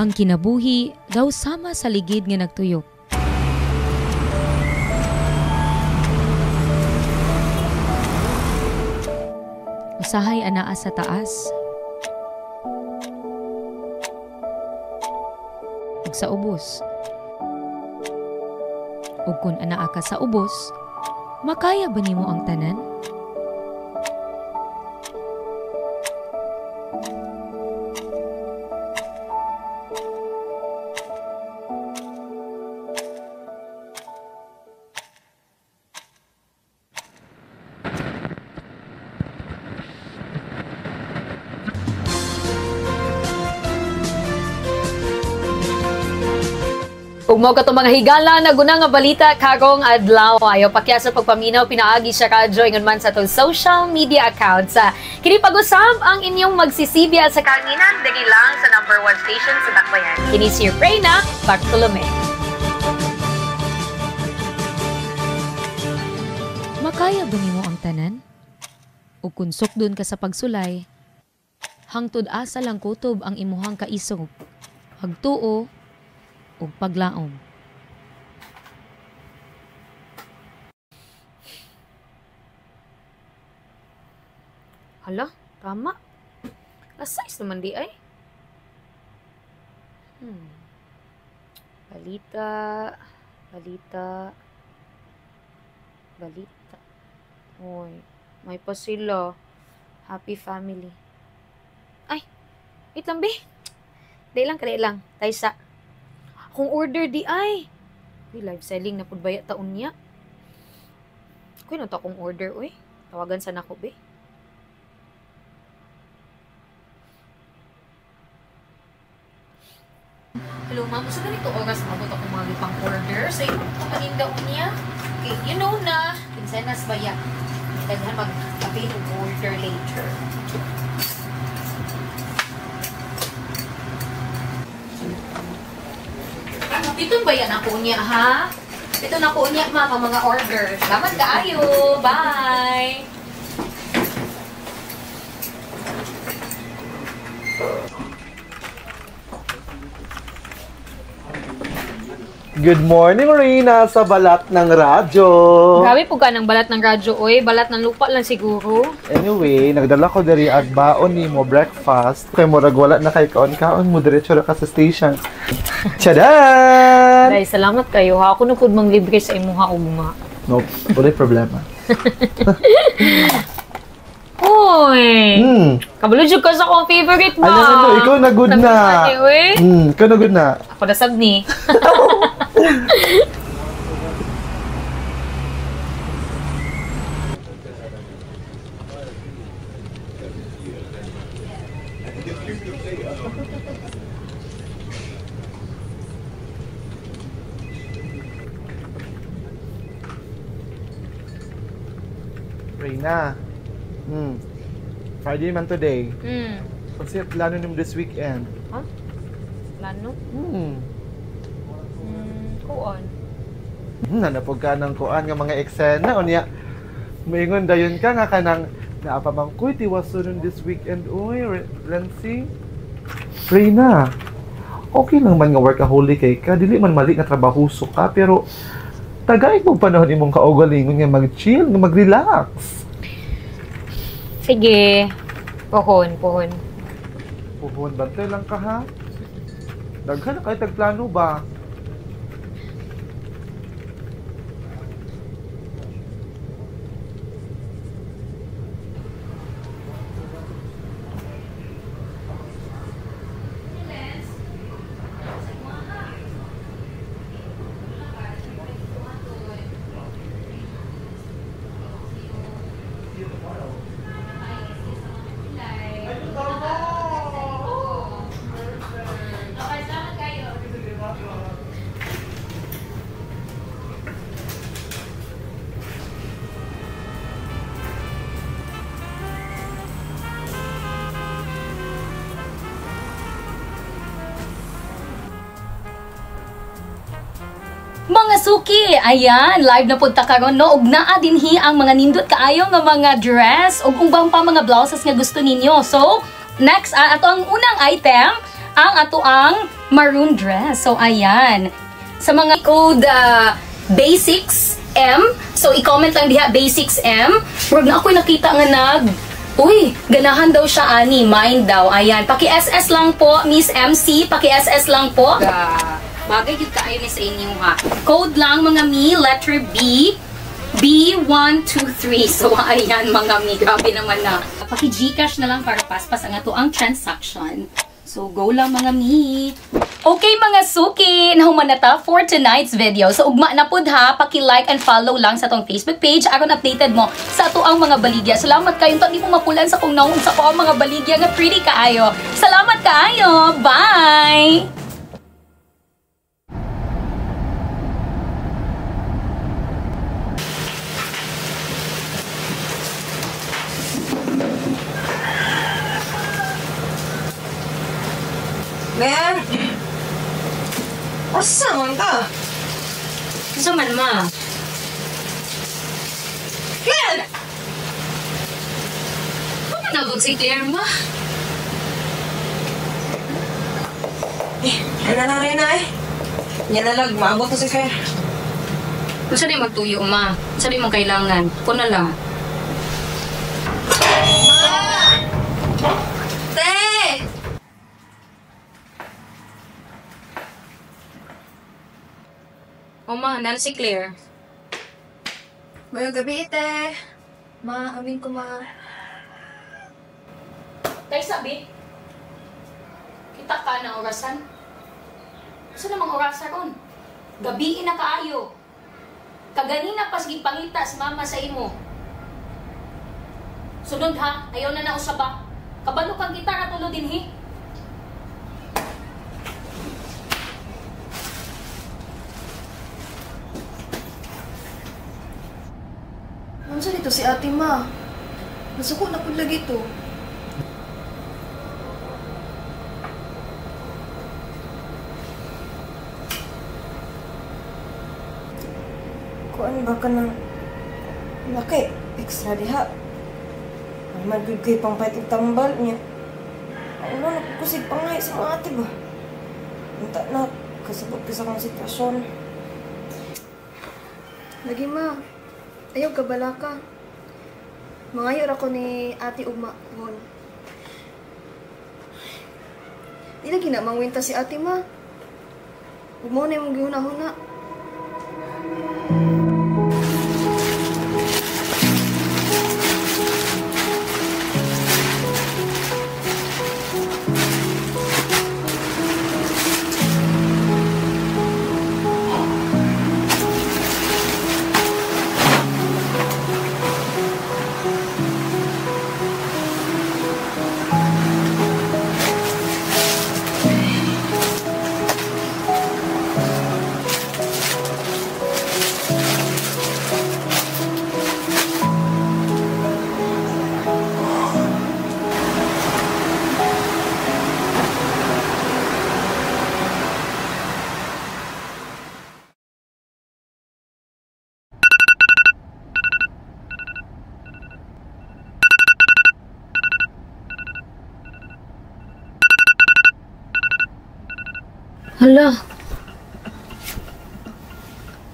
Ang kinabuhi daw sama sa ligid nga nagtuyok. Usahay anaa sa taas. Ug sa ubos. Ug kung anaa ka sa ubos, makaya ba nimo ang tanan? Ug mao katong mga higala na guna nga balita karong adlaw ayo pakya sa pagpaminaw pinaagi sa radyo ingon man sa atong social media accounts. Kini pag-usab ang inyong magsisibya sa kanginan dili lang sa number 1 station sa Dakbayan. Kini si Reyna Bartolome. Makaya ba nimo ang tanan? Ug kung sukdon ka sa pagsulay, hangtod asa lang kutob ang imuhang kaisog. Hagtuo ug paglaom. Hala, tama. Asais naman di ay. Balita. Hoy, may pa sila. Happy family. Ay, wait lang, be. Dahil lang. Taysa. Kung order di ay. Live selling na pud baya taon niya. Kuy na to akong order, oy. Tawagan sa nako, be. Hello, ma'am. Sa ganito oras mabot ako mga lipang order. Sa ito panindaw niya. Okay, you know na. Kinsenas baya. Kaya mag-kapin order later. Ito ba yan ako niya, ha? Ito na ko niya, mga order. Salamat kaayo. Bye! Good morning, Reyna, sa balat ng radyo. Grabe po ka ng balat ng radyo, oy. Balat ng lupa lang siguro. Anyway, nagdala ko diri at baon ni mo breakfast. Kay murag wala na kay kaon mo diretso ra ka sa station. Chadan! Dahil salamat kayo, ha. Ako na po mang libre sa imuha uma. Nope, wala problema. Hoy! Kabalo ka sa akong favorite ba? Ano, ikaw na good na. Ikaw na good na. Ako na sabni. Reyna. Friday man today. Kasi plano nimo this weekend. Huh? Plano? Kuon. Nanapog ka ng kuan nga mga eksena o niya. Maingon dayon ka nga kanang naapamangkoy tiwason this weekend. Uy, Lancy. Reyna. Okay lang man nga workaholic kay ka. Dili man mali nga trabahuso ka. Pero tagay mo panahon imong kaugalingon nga mag-chill, nga mag-relax. Sige. Pohon. Puhon, bantay lang ka ha? Daghan na kayo tagplano ba? Mga suki, ayan, live na punta karon no, ug naa dinhi ang mga nindot kaayo nga mga dress ug umbang pa mga blouses nga gusto ninyo. So, next ato ang unang item, ang atoang maroon dress. So, ayan. Sa mga code Basics M, so i-comment lang diha Basics M. Murag na ako'y nakita nga uy, ganahan daw siya ani, mine daw. Ayan, paki-SS lang po, Miss MC, paki-SS lang po. Bagay yun kaayo ni sa inyo ha. Code lang mga mi, letter B, B123. So, ayan mga mi, grabe naman na. Paki-Gcash na lang para paspas ang ato ang transaction. So, go lang mga mi. Okay mga suki, nahuman na ta for tonight's video. So, ugma na pud ha, paki-like and follow lang sa tong Facebook page. Aron updated mo sa ato ang mga baligya. Salamat kayo, hindi mo mapulan sa kung naong sa ko ang mga baligya nga pretty kaayo. Salamat kaayo. Bye! Ben! Asa man ka? Gusto man ma. Ben! Ano nabog si Claire ma? Ano na rin na eh? Yan na lang, maabot na si Claire. Kung saan yung magtuyo ma? Saan yung kailangan? Ko na lang. Te! O ma, nan si Claire. Mayong gabi, te. Amin ko Tay sabi, kita ka na orasan. Saan namang orasan ron? Gabiin na kaayo. Kaganina pas gipangita si mama sa imo. Sunod ha, ayaw na nausaba. Kabalo kang gitara tulo din he. Ano dito si ate ma? Nasuko na po lagi to. Kuan ba ka ng laki? Extra diha. Ay magigay pang pahit og tambal niya. Ano nakukusig pa nga sa mga ate ba? Unta na, kasabot ka sa kong sitwasyon. Lagi ma, ayaw kabala ka. Mangayor ako ni ate ugma hon. Di lagi na mangwinta si ate ma. Huwag mo na yung gihuna-huna. Hala.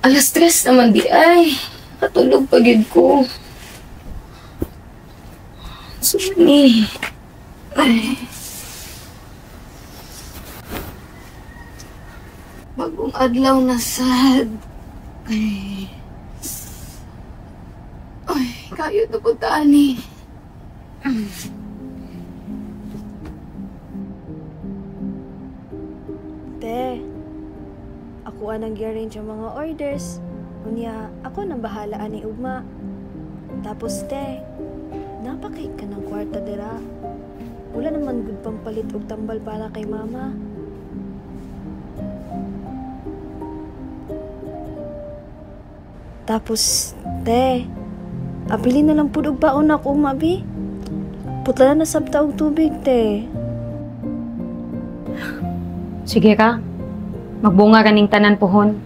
Alas 3 naman di ay. Katulog pagid ko. Suni. Ay. Bagong adlaw na sad. Ay. Ay, kayo na po tani. Te, ako anang gi-arrange ang mga orders. Unya, ako nang bahala ani ugma. Tapos te, napakait ka ng kwarta dira. Wala naman gud pang palit og tambal para kay mama. Tapos, te, abili na lang pud og baon ako, mabi. Putla na sabta og tubig, te. Sige ka. Magbunga ka ning tanan pohon.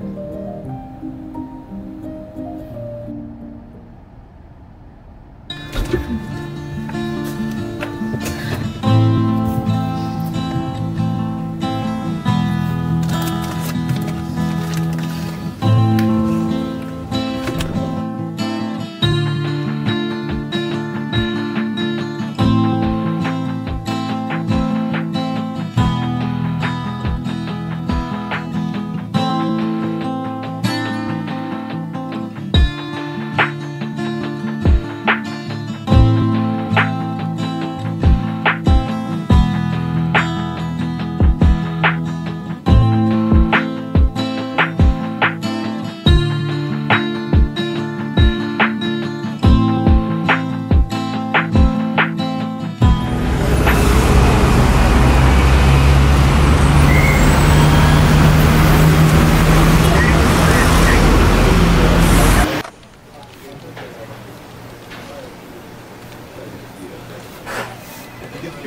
Maayong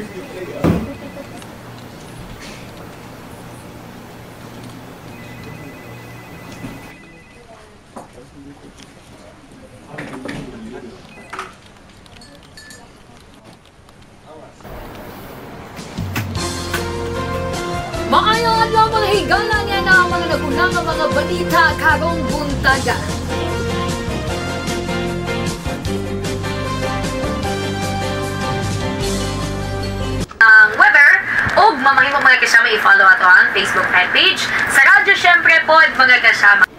adlaw mga higala niya na mga nagunang mga balita karong buntaga. Ang weather ug mamahimong mga kasama i-follow ato ang Facebook fan page. Sa radyo syempre pod mga kasama.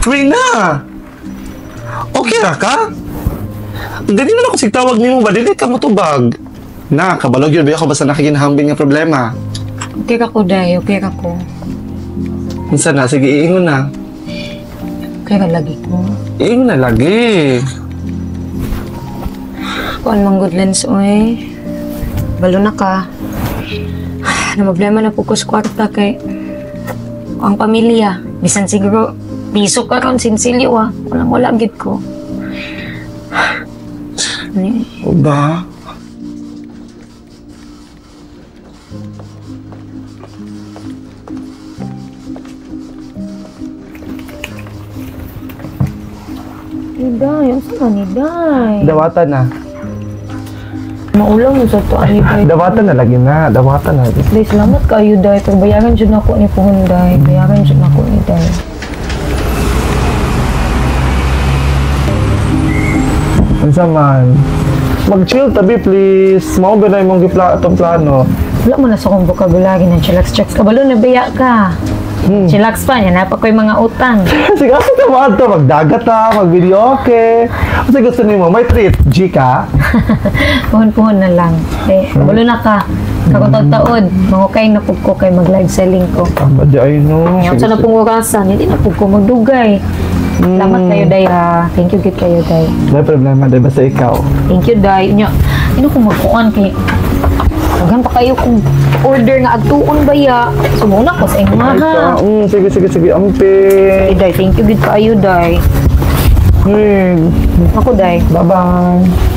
Rina! Okay ra ka? Dili man ako sigtawag nimo ba? Dili ka motubag. Na, kabalog yun ba ako basta nakikinahambing nga problema. Okay ra ko, day. Okay ra ko. Unsa na? Sige, iingon na. Okay ra lagi ko. Iingon na lagi. Kuan mang good lens, oy. Balo na ka. Na problema na po ko sa kwarta kay ang pamilya. Bisan siguro, piso ka ron, sinsilyo ah. Walang-wala gid ko. O ba? Day, ang sama ni Day. Dawatan na. Maulang mo sa to, ani Day. Dawatan na lagi na. Dawatan na. Day, salamat kayo, Day. Pero bayaran dyan ako ni Punday. Bayaran dyan ako ni Day. Unsa man? Mag-chill tabi please. Mao ba na imong atong plano? Wala mo na sa kong vocabulary ng chillax-chillax. Kabalo na baya ka. Chillax pa, yan pa ko yung mga utang. Sige, asa ka mo ato? Magdagat ta, mag-video okay. Kasi gusto nimo may treat, G ka? Puhon-puhon na lang. Eh, kabalo na ka. Kakotod-taod. Mahukay na po ko kay mag-live selling ko. Tama di ay no. Ngayon sa na pong orasan, hindi na po ko magdugay. Salamat kayo, Day, ha. Thank you, good kayo, Day. May problema, di basta ikaw. Thank you, Day. Ino kung magkuhan kay... Hanggang pa kayo kung order nga agtuon ba ya. Sumuna ko sa inyo, ha. Sige, ampe. Okay, Day. Thank you, good kayo, Day. Ako, Day. Bye-bye.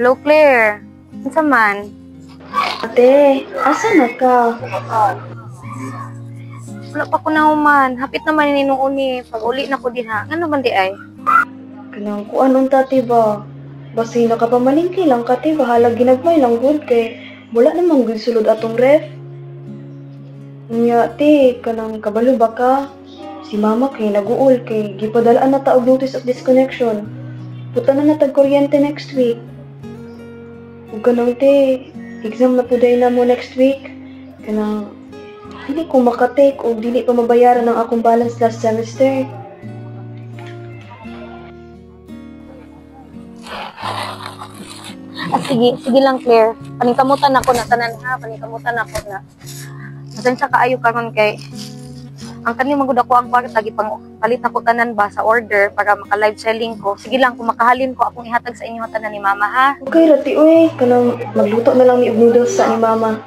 Hello, Claire. Unsa man? Ate, asa na ka? Wala pa ko nahuman. Hapit naman ni uni. Pag uli na ko diha. Ano man di ay? Kanang kuan unta ti ba? Basi nakapamalingki lang ka ti bahala ginagmay lang gud kay wala namang gud sulod atong ref. Nya ti kanang kabalo ba ka? Si mama kay naguol kay gipadalaan na ta og notice of disconnection. Puta na natag kuryente next week. Ug kanang ti exam na puday na mo next week. Kanang dili ko makatake o dili pa mabayaran ang akong balance last semester. Sige lang, Claire. Paningkamutan ako na tanan ha. Paningkamutan ako na. Pasensya kaayo karon kay ang kani magud ako ang kwarta gipang palit ako tanan ba sa order para maka-live selling ko. Sige lang, kung makahalin ko akong ihatag sa inyo tanan ni Mama ha. Okay, rati, uy. Kanang magluto na lang ni og noodles sa ni mama.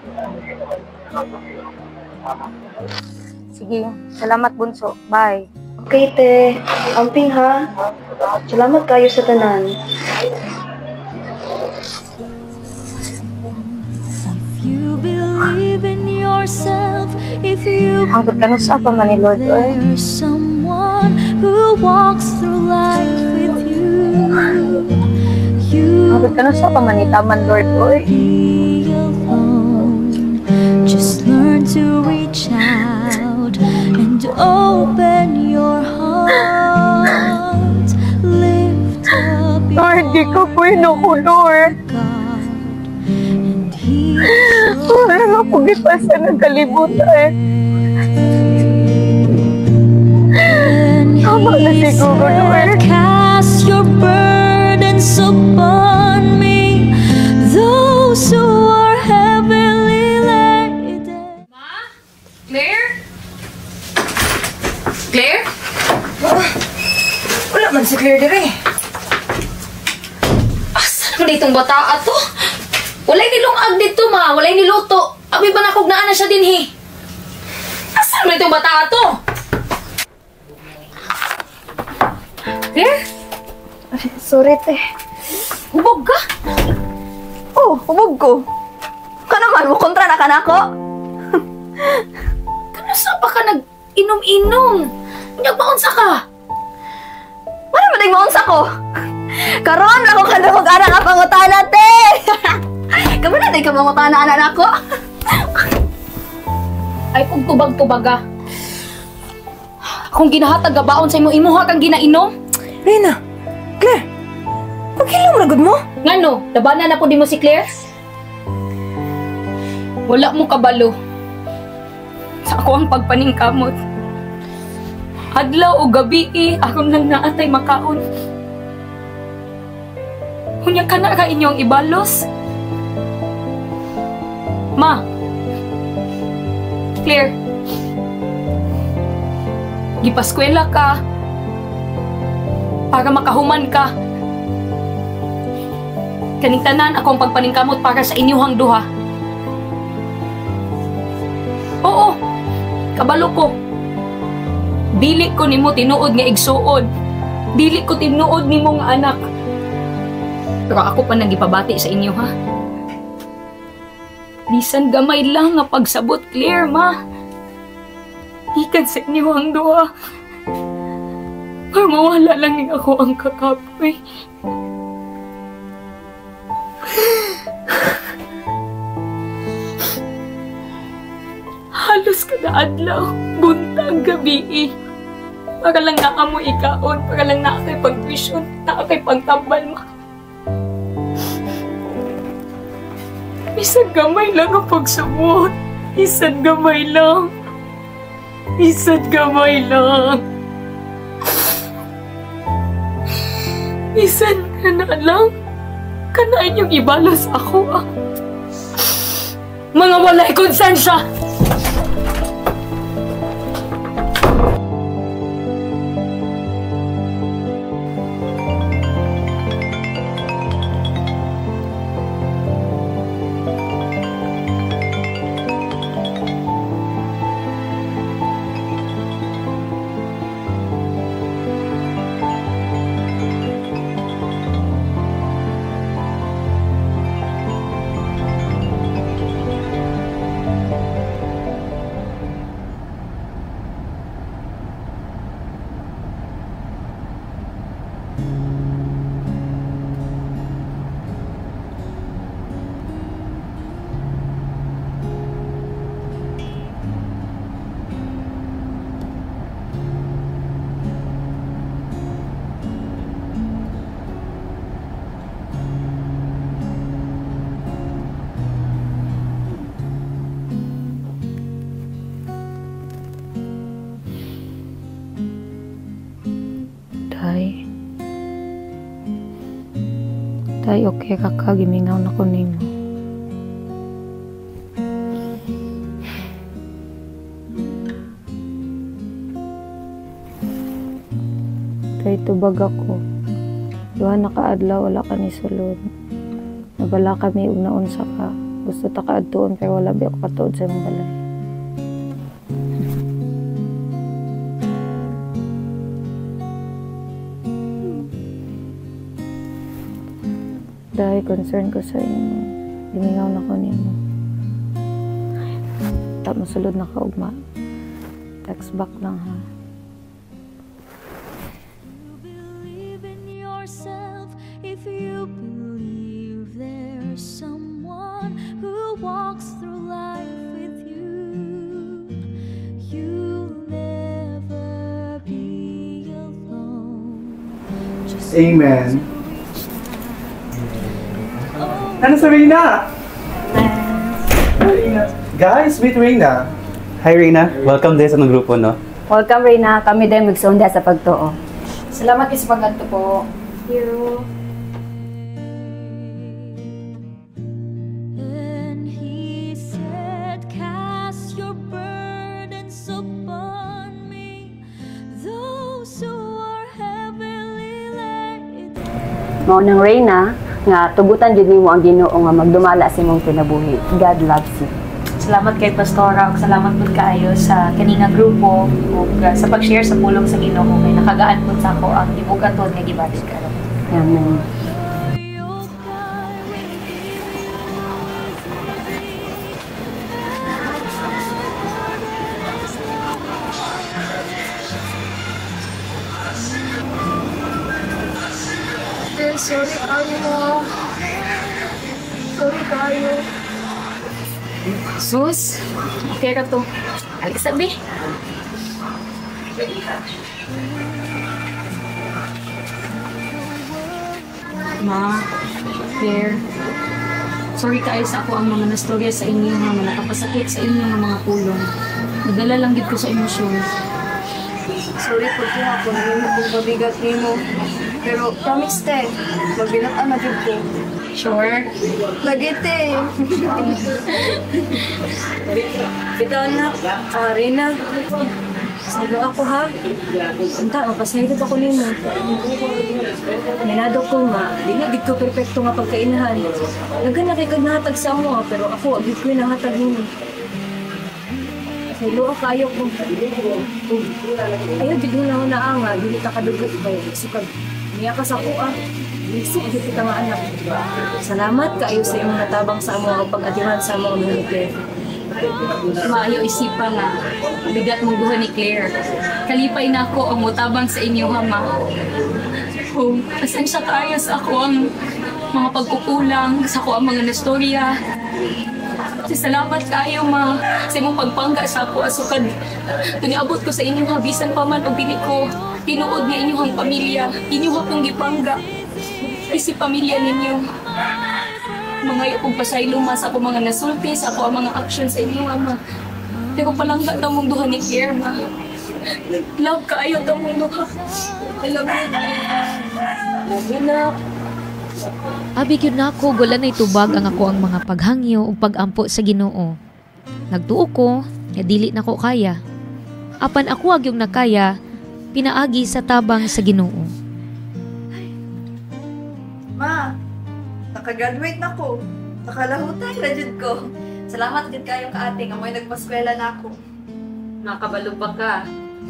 Sige, salamat bunso. Bye. Okay, te. Amping ha. Salamat kayo sa tanan. You believe in yourself if you Ang ganda sa pa man ni Lord. there's someone who walks through life with you. You Ang ganda sa pa man ni Taman, Lord. Oy. be alone. Just learn to reach out and open your heart. Lift up your Lord, di ko pwino ko, Lord. God and He Wala nga po gipasa ng kalibutan. Tama na siguro, Lord. Cast your burdens upon me, those who are heavily laden. Claire? Claire? Wala man si Claire dire. Asa naman ditong bata to? Walay nilungag dito, ma. Walay niluto. Abi ba nakugnaan na siya din, he? Asa naman itong bata to? Claire? Sorry, te. Hubog ka? Oh, hubog ko. Ka naman, mukontra na ka na ako. Kanasa pa ka nag-inom-inom? Nagbaunsa ka? Wala mo maunsa ko. Karon ako kadungog ana nga pangutana, te. Kamu na day ka mangutana ana nako. Ay, kung tubag-tubaga. Kung ginahatag gabaon sa imo kang ginainom? Reyna, Claire, pagkilom ragod mo? Ngano, labanan na po di mo si Claire? Wala mo kabalo. Sa ako ang pagpaningkamot. Adlaw o gabi akong nang naatay makaon. Hunya ka na ka inyong ibalos? Ma. Claire. Gipaskwela ka. Para makahuman ka. Kaning tanan akong pagpaningkamot para sa inyuhang duha. Oo. Kabalo ko. Dili ko nimo tinuod nga igsuod. Dili ko tinuod nimo nga anak. Pero ako pa nang gipabati sa inyo, ha? Bisan gamay lang nga pagsabot, Claire, ma. Ikan sa inyo ang duha. Para mawala lang ni ako ang kakapoy. Halos kada adlaw, buntag gabi. Para lang naamo ikaon, para lang naakay pag-tuition, naakay pagtambal, ma. Isang gamay lang ang pagsabot. Isang gamay lang. Isang gamay lang. Isan ka na lang. Kanain yung ibalas ako, ah. Mga walay konsensya! Tay. Tay, okay ka ka? Gimingaw na ko nimo. Tay, tubag ako. Duha na kaadlaw, wala ka ni sulod. Nabala kami ug naunsa ka. Gusto ta kaadtuon pero wala bi ako katuod sa imong balay. Dahil concern ko sa inyo. Limingaw na ko nimo. Tak masulod na ka ugma. Text back lang ha. Believe in yourself if you believe there's someone who walks through life with you. You'll never be alone. Just Amen. Ano sa Reyna? Guys, meet Reyna. Hi Reyna, welcome din sa ng grupo, no? Welcome, Reyna. Kami din magsunda sa pagtuo. Salamat kayo sa pagkanto po. And he said, cast your burdens upon me, those who are heavily laden. Mao nang Reyna, nga tugutan jud nimo ang Ginoo nga magdumala sa imong kinabuhi. God loves you. Salamat kay Pastora ug salamat pud kaayo sa kaninga grupo ug sa pag-share sa pulong sa Ginoo kay nakagaan pud sa ako ang gibugaton nga gibalik karon. Amen. Sorry kayo mo. Sorry kayo. Sus, okay ka to. Alis sabi. Ma, Claire, sorry kayo sa ako ang mga nastorya sa inyo nga nakapasakit sa inyo ng mga pulong. Nadala lang gid ko sa emosyon. Sorry po po ako na kung pabigat nimo. Pero promise te, magbilat na jud ko. Sure? Lagi te. Bitaw na. Reyna. Sabi ako ha. Anta, mapasayot ako nimo. Minado ko nga, di na dito perfecto nga pagkainahan. Nagana kay kagnahatag sa amo pero ako agad ko nahatag nimo. Hello, kayo ko. Ayaw, di mo na ako naanga. Dili ka kadugot ba yun? Sukag, niya ka sa kuha. Lisik, di kita nga anak. Salamat kayo sa iyong natabang sa amo ang pag-atiman sa amo ang mga Maayo isipa nga. Bigat mong buhay ni Claire. Kalipay na ako ang mutabang sa inyo, Hama. Oh, pasensya kayo sa ako ang mga pagkukulang, sa ako ang mga nastorya. Salamat kayo, ma. Sa imong pagpangga sa ako asukad. Tuniabot ko sa inyong habisan pa man o dili ko. Tinuod niya inyong pamilya. Inyong akong gipangga. Isi pamilya ninyo. Mga akong pasaylo ma sa ako mga nasulti, sa ako ang mga action sa inyo, ama. Pero palangga daw mong duha ni Claire, ma. Love kayo daw mong duha. I love you. Love you na. Abi gyud nako gula na itubag ang ako ang mga paghangyo ug pagampo sa Ginoo. Nagtuo ko nga dili nako kaya. Apan ako agyong nakaya, pinaagi sa tabang sa Ginoo. Ma, nakagraduate na ko. Nakalahutan na jud ko. Salamat jud kayo ka ate nga mo'y nagpaskwela na ako. Nakabalog ba ka?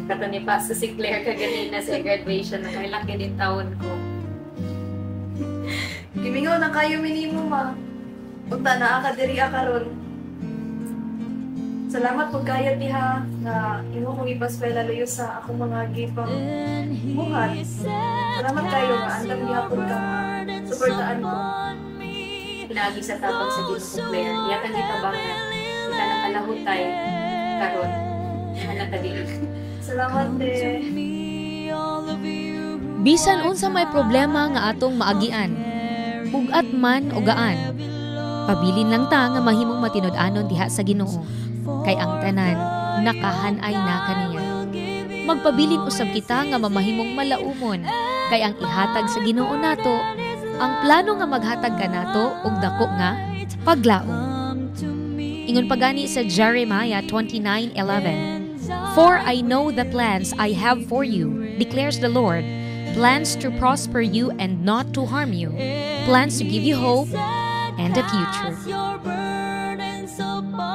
Katanipa sa si Claire kaganina sa graduation na may laki din taon ko. Gimingaw na kayo minimo, ma. Punta na ka diri karon. Salamat po kayo diha na imo kong ipaskwela layo sa akong mga gipang buhat. Salamat kayo nga andam gihapon ka suportaan ko. Pinagi sa tabang sa Ginoo ko Claire. Iya ka gitabangan. Kita nakalahutay karon. Anak ka din. Salamat te. Bisan unsa may problema nga atong maagian, ugat man o gaan. Pabilin lang ta nga mahimong matinud-anon diha sa Ginoo. Kay ang tanan nakahanay na kaniya. Magpabilin usab kita nga mamahimong malaumon, kay ang ihatag sa Ginoo nato, ang plano nga maghatag kanato og dako nga paglaom. Ingon pagani sa Jeremiah 29:11. For I know the plans I have for you, declares the Lord, plans to prosper you and not to harm you, plans to give you hope and a future. Your burdens upon